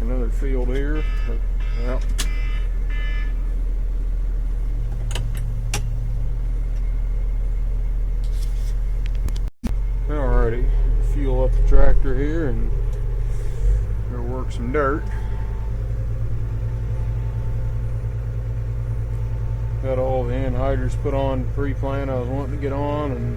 another field here. Well, alrighty, fuel up the tractor here and go work some dirt. Got all the anhydrous put on pre-plant I was wanting to get on, and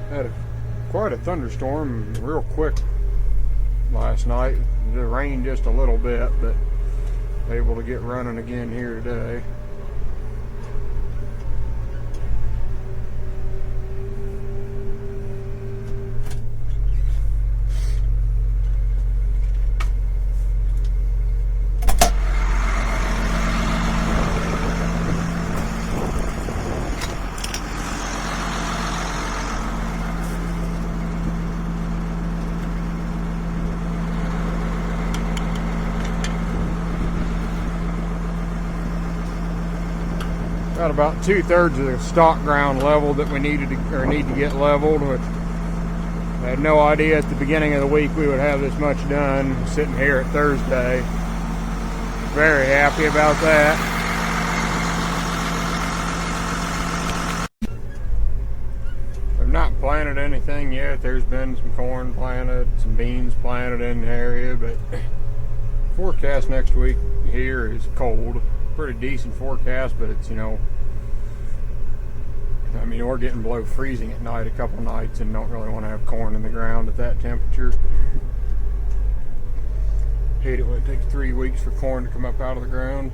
had quite a thunderstorm real quick last night. It rained just a little bit, but able to get running again here today. Got about 2/3 of the stock ground leveled that we need to get leveled, which I had no idea at the beginning of the week we would have this much done. Sitting here at Thursday, very happy about that. I've not planted anything yet. There's been some corn planted, some beans planted in the area, but forecast next week here is cold. Pretty decent forecast, but it's, I mean, we're getting below freezing at night a couple nights and don't really want to have corn in the ground at that temperature. Hate it when it takes 3 weeks for corn to come up out of the ground.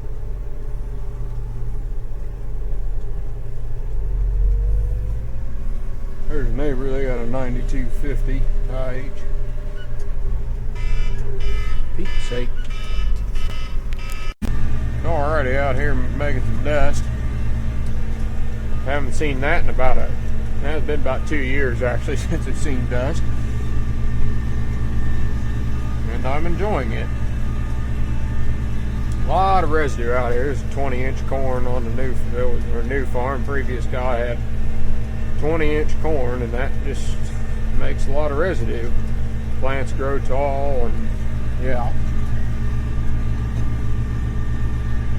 There's a neighbor, they got a 9250 IH. Pete's sake. Alrighty, out here making some dust. Haven't seen that in it's been about 2 years actually since I've seen dust. And I'm enjoying it. A lot of residue out here. There's a 20-inch corn on the new farm. Previous guy had 20-inch corn, and that just makes a lot of residue. Plants grow tall, and yeah.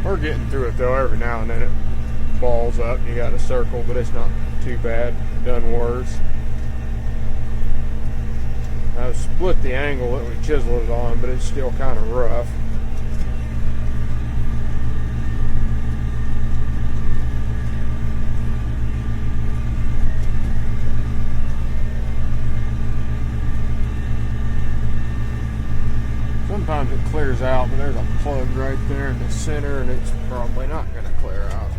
We're getting through it though. Every now and then it balls up and you got a circle, but it's not too bad. Done worse. I've split the angle that we chiseled it on, but it's still kind of rough. Sometimes it clears out, but there's a plug right there in the center, and it's probably not going to clear out.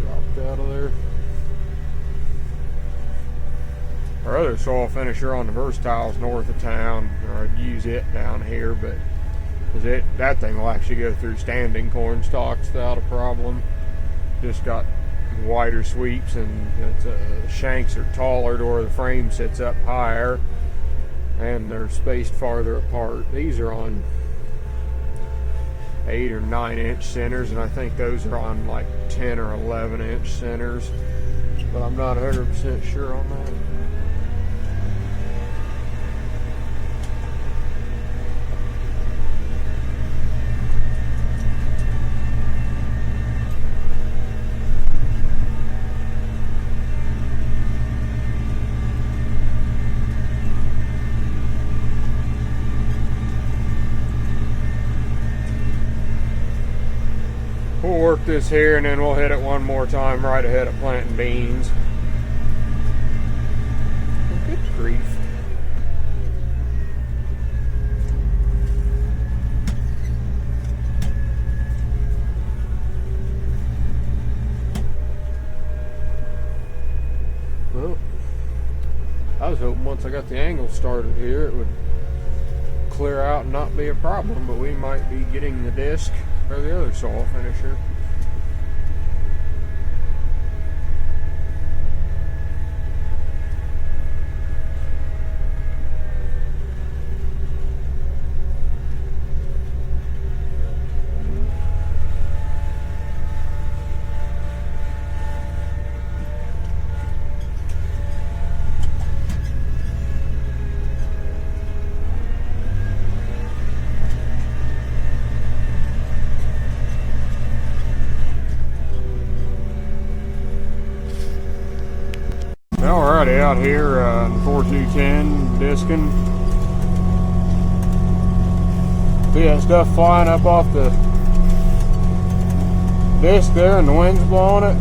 Dropped out of there. Our other soil finisher on the Versatile is north of town, or I'd use it down here, but that thing will actually go through standing corn stalks without a problem. Just got wider sweeps, and the shanks are taller to where the frame sits up higher, and they're spaced farther apart. These are on 8 or 9 inch centers, and I think those are on like 10 or 11 inch centers, but I'm not 100% sure on that. We'll work this here and then we'll hit it one more time right ahead of planting beans. Good grief. Well, I was hoping once I got the angle started here it would clear out and not be a problem, but we might be getting the disc or the other soil finisher. buddy out here in 4210 discing. See that stuff flying up off the disc there and the wind's blowing it?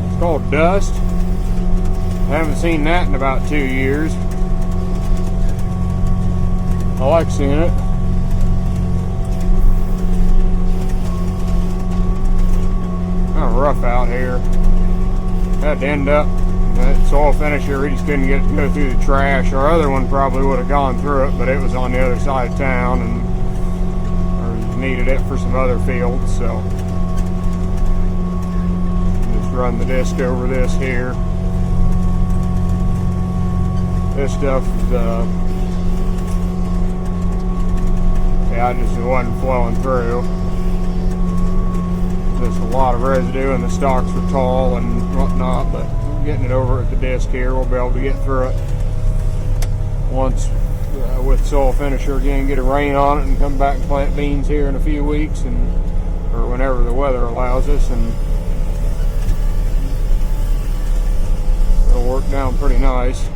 It's called dust. Haven't seen that in about 2 years. I like seeing it. Kind of rough out here. Had to end up that soil finisher. We just couldn't get it to go through the trash. Our other one probably would have gone through it, but it was on the other side of town and needed it for some other fields, so just run the disc over this here. This stuff is yeah, it just wasn't flowing through. There's a lot of residue and the stalks were tall and whatnot, but getting it over at the disc here, we'll be able to get through it once with soil finisher again, get a rain on it and come back and plant beans here in a few weeks, and or whenever the weather allows us, and it'll work down pretty nice.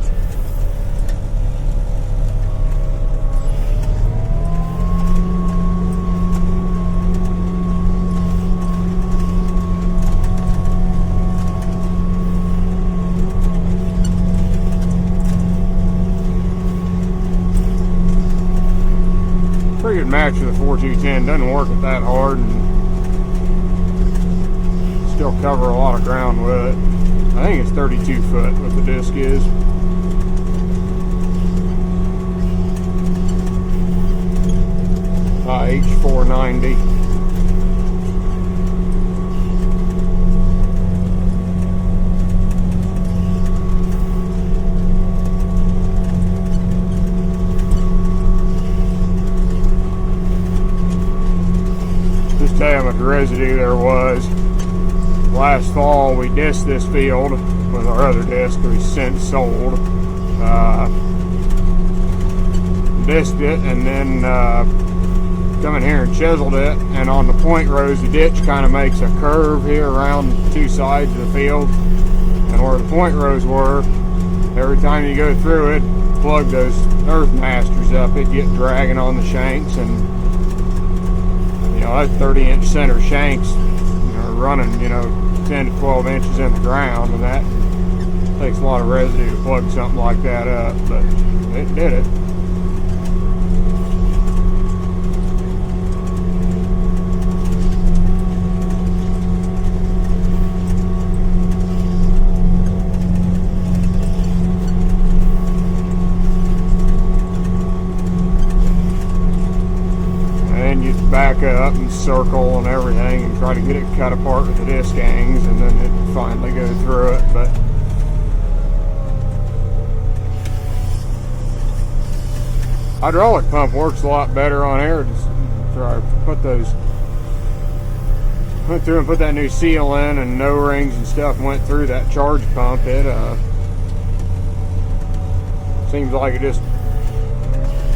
Pretty good match with the 4210. Doesn't work it that hard and still cover a lot of ground with it. I think it's 32 foot what the disc is. H490. Tell you how much residue there was. Last fall we disced this field with our other disc we've since sold. Disced it and then come in here and chiseled it, and on the point rows the ditch kind of makes a curve here around two sides of the field, and where the point rows were, every time you go through it, plug those earth masters up, it get dragging on the shanks, and that's 30-inch center shanks, running, 10 to 12 inches in the ground, and that takes a lot of residue to plug something like that up, but it did it. Back up and circle and everything and try to get it cut apart with the disc hangs, and then it finally go through it. But hydraulic pump works a lot better on air. Just try to went through and put that new seal in and no rings and stuff, went through that charge pump. It seems like it just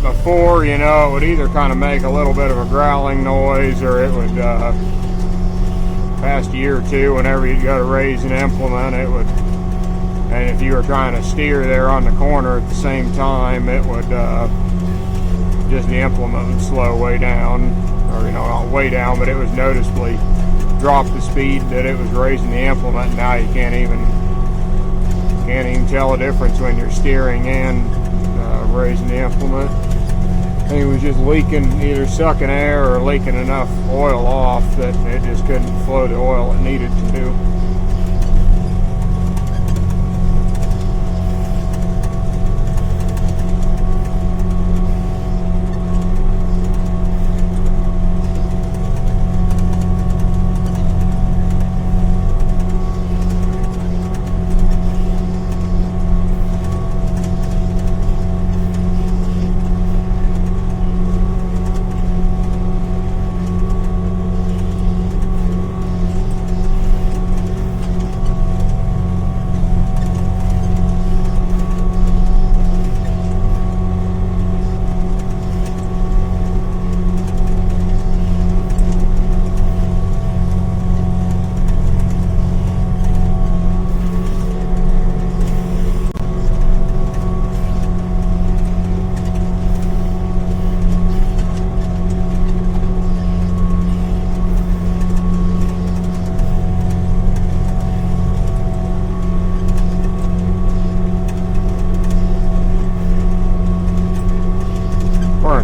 before, it would either kind of make a little bit of a growling noise, or it would, past a year or two, whenever you'd go to raise an implement, it would, and if you were trying to steer there on the corner at the same time, it would, just the implement would slow way down, or, not way down, but it was noticeably drop the speed that it was raising the implement. Now you can't even tell the difference when you're steering and raising the implement. I think it was just leaking, either sucking air or leaking enough oil off that it just couldn't flow the oil it needed to do.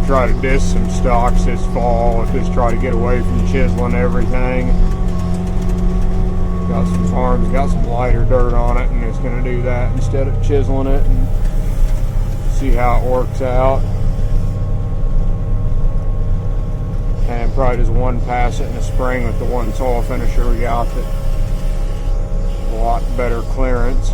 gonna try to disc some stocks this fall. I'll just try to get away from chiseling everything. Got some farms, got some lighter dirt on it, and it's gonna do that instead of chiseling it, and see how it works out. And probably just one pass it in the spring with the one soil finisher we got, that a lot better clearance.